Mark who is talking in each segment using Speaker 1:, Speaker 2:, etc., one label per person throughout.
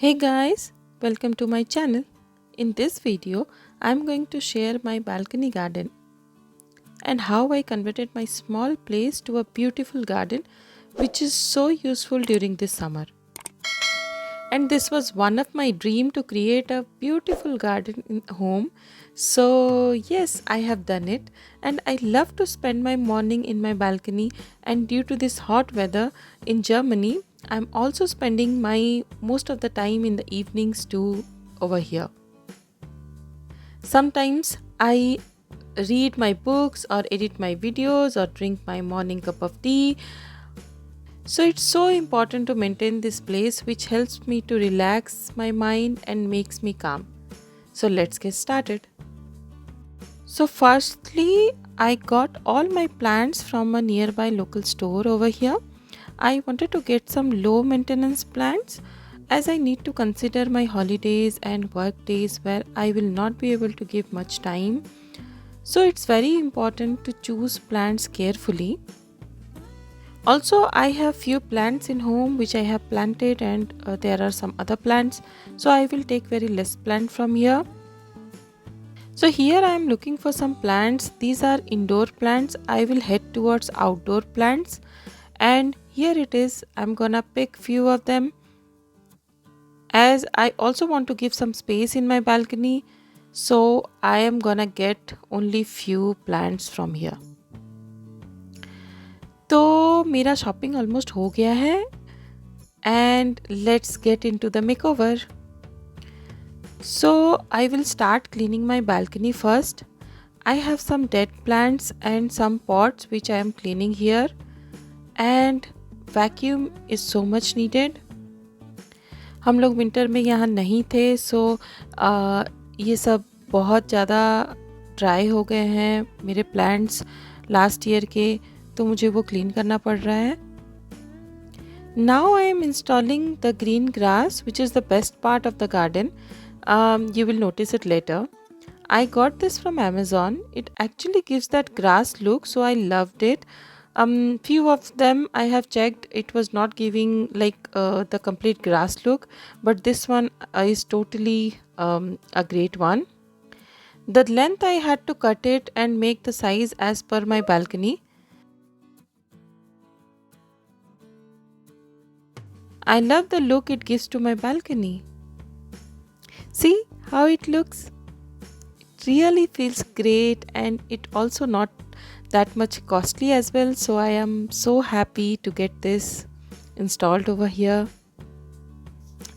Speaker 1: Hey guys, welcome to my channel. In this video, I'm going to share my balcony garden and how I converted my small place to a beautiful garden which is so useful during this summer. And this was one of my dream to create a beautiful garden in home. So yes, I have done it and I love to spend my morning in my balcony, and due to this hot weather in Germany, I'm also spending my most of the time in the evenings too over here. Sometimes I read my books or edit my videos or drink my morning cup of tea. So it's so important to maintain this place which helps me to relax my mind and makes me calm. So let's get started. So firstly, I got all my plants from a nearby local store over here. I wanted to get some low maintenance plants as I need to consider my holidays and work days where I will not be able to give much time. So it's very important to choose plants carefully. Also, I have few plants in home which I have planted, and there are some other plants. So I will take very less plant from here. So here I am looking for some plants. These are indoor plants. I will head towards outdoor plants. And here it is. I'm gonna pick few of them as I also want to give some space in my balcony. So I am gonna get only few plants from here. तो मेरा shopping almost हो गया है and let's get into the makeover. So I will start cleaning my balcony first. I have some dead plants and some pots which I am cleaning here, and vacuum is so much needed. हम लोग winter में यहाँ नहीं थे, सो ये सब बहुत ज़्यादा ड्राई हो गए हैं मेरे प्लांट्स लास्ट ईयर के, तो मुझे वो क्लीन करना पड़ रहा है. Now I am installing the green grass, which is the best part of the garden. You will notice it later. I got this from Amazon. It actually gives that grass look, so I loved it. Few of them I have checked, it was not giving like the complete grass look, but this one is totally a great one. The length I had to cut it and make the size as per my balcony. I love the look it gives to my balcony. See how it looks? It really feels great, and it also not that much costly as well. So I am so happy to get this installed over here.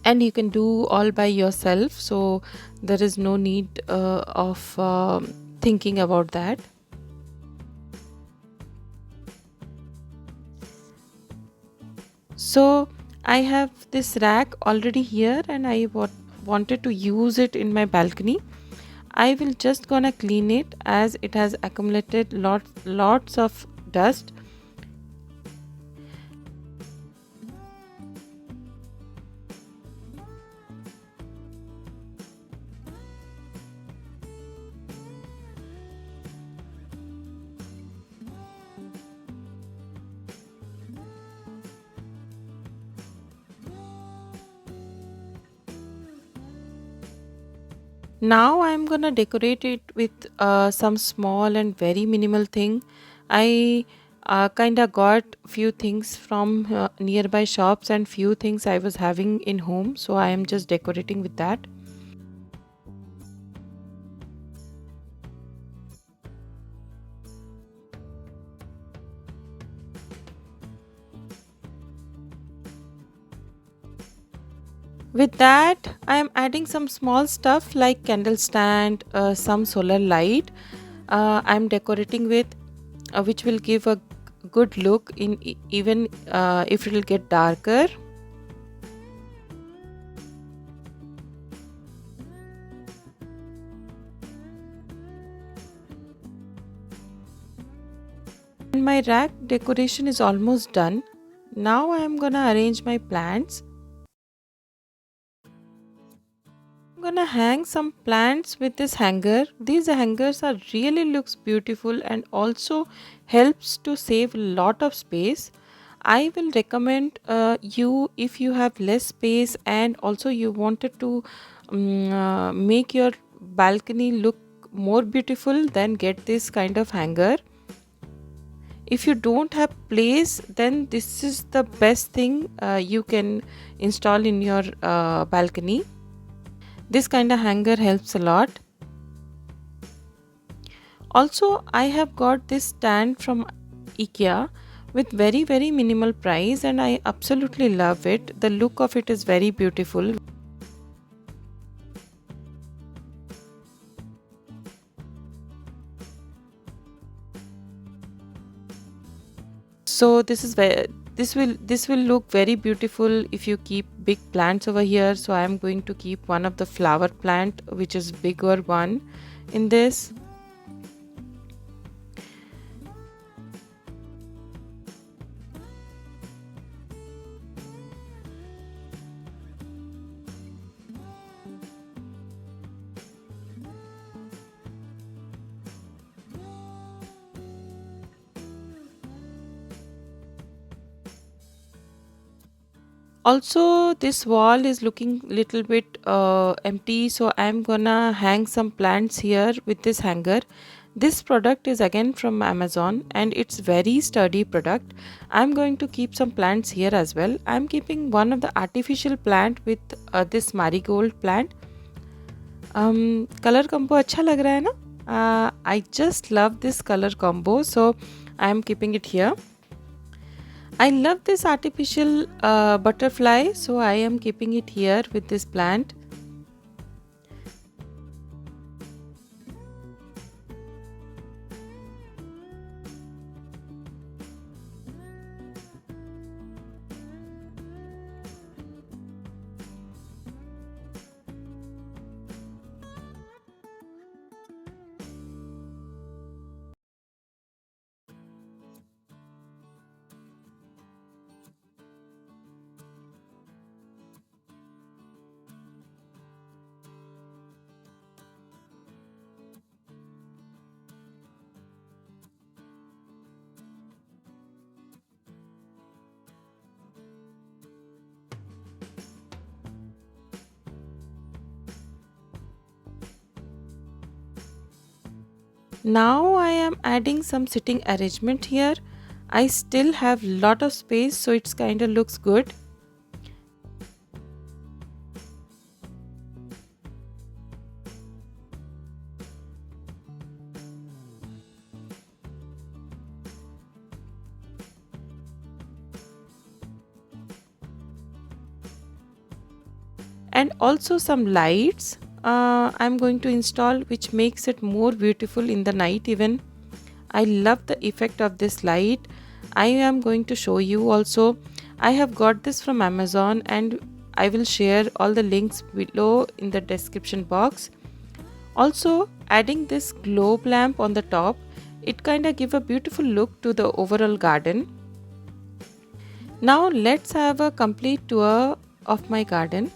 Speaker 1: And you can do all by yourself, so there is no need of thinking about that. So I have this rack already here and I wanted to use it in my balcony. I will just gonna clean it as it has accumulated lots of dust. Now I am gonna decorate it with some small and very minimal thing. I kinda got few things from nearby shops and few things I was having in home, so I am just decorating with that. With that, I am adding some small stuff like candle stand, some solar light. I am decorating with, which will give a good look in even if it will get darker. And my rack decoration is almost done. Now I am gonna arrange my plants. I'm gonna hang some plants with this hanger. These hangers are really looks beautiful and also helps to save a lot of space. I will recommend you, if you have less space and also you wanted to make your balcony look more beautiful, then get this kind of hanger. If you don't have place, then this is the best thing you can install in your balcony. This kind of hanger helps a lot. Also, I have got this stand from IKEA with very minimal price, and I absolutely love it. The look of it is very beautiful. So this will look very beautiful if you keep big plants over here. So I am going to keep one of the flower plant, which is bigger one, in this. Also, this wall is looking little bit empty, so I'm gonna hang some plants here with this hanger. This product is again from Amazon and it's very sturdy product. I'm going to keep some plants here as well. I'm keeping one of the artificial plant with this marigold plant. Color combo अच्छा लग रहा है ना? I just love this color combo, so I'm keeping it here. I love this artificial butterfly, so I am keeping it here with this plant. Now I am adding some sitting arrangement here. I still have lot of space, so it's kind of looks good. And also some lights I'm going to install, which makes it more beautiful in the night even. I love the effect of this light. I am going to show you also. I have got this from Amazon and I will share all the links below in the description box. Also, adding this globe lamp on the top, it kind of give a beautiful look to the overall garden. Now let's have a complete tour of my garden.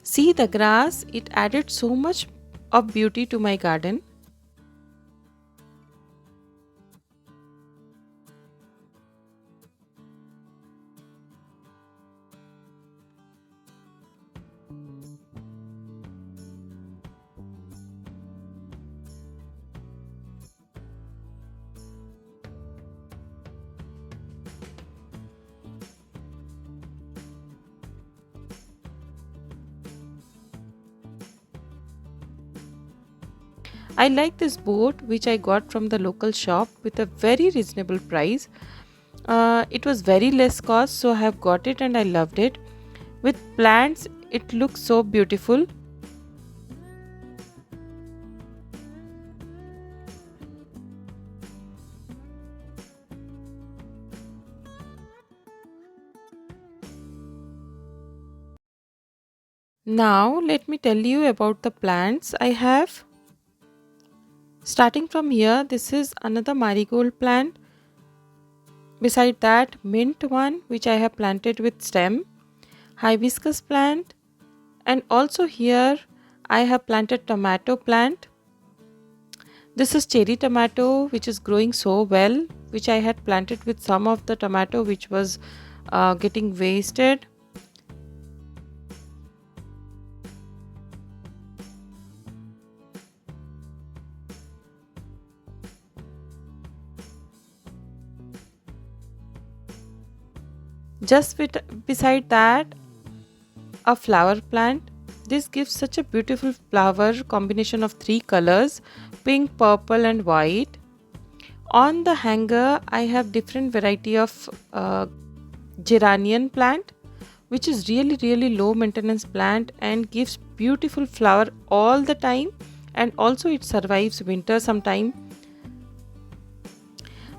Speaker 1: See the grass, it added so much of beauty to my garden. I like this boat which I got from the local shop with a very reasonable price. It was very less cost, so I have got it and I loved it. With plants, it looks so beautiful. Now let me tell you about the plants I have. Starting from here, this is another marigold plant. Beside that, mint one which I have planted with stem, hibiscus plant, and also here I have planted tomato plant. This is cherry tomato which is growing so well. which I had planted with some of the tomato which was getting wasted. Just beside that, a flower plant. This gives such a beautiful flower combination of three colors: pink, purple and white. On the hanger I have different variety of geranium plant, which is really low maintenance plant and gives beautiful flower all the time, and also it survives winter sometime.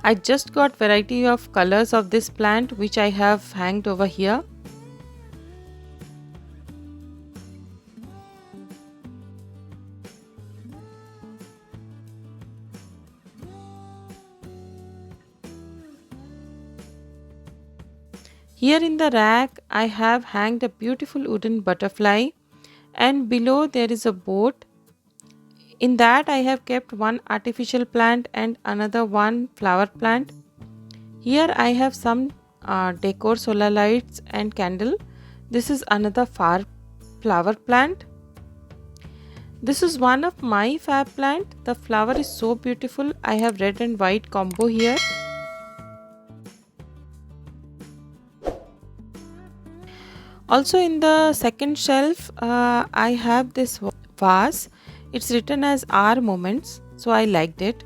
Speaker 1: I just got variety of colors of this plant which I have hanged over here. Here in the rack I have hanged a beautiful wooden butterfly, and below there is a boat. In that I have kept one artificial plant and another one flower plant. Here I have some decor solar lights and candle. This is another flower plant. This is one of my fab plant. The flower is so beautiful. I have red and white combo here. Also in the second shelf I have this vase. It's written as our moments, so I liked it.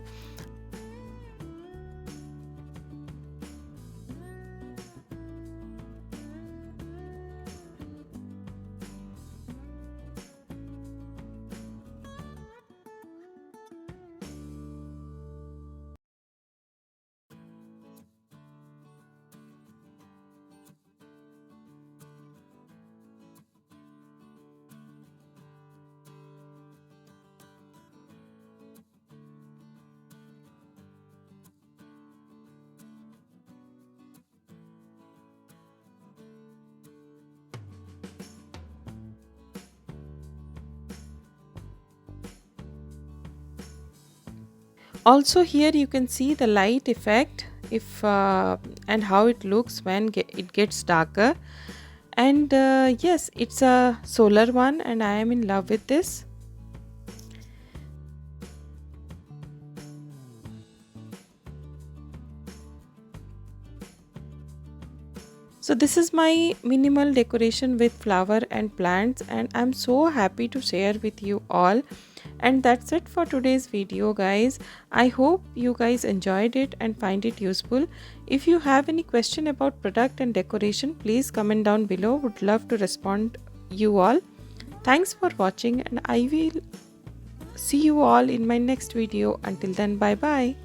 Speaker 1: Also here you can see the light effect if and how it looks when it gets darker. And yes, it's a solar one and I am in love with this. So this is my minimal decoration with flower and plants, and I'm so happy to share with you all. And that's it for today's video, guys. I hope you guys enjoyed it and find it useful. If you have any question about product and decoration, please comment down below. Would love to respond you all. Thanks for watching, and I will see you all in my next video. Until then, bye bye.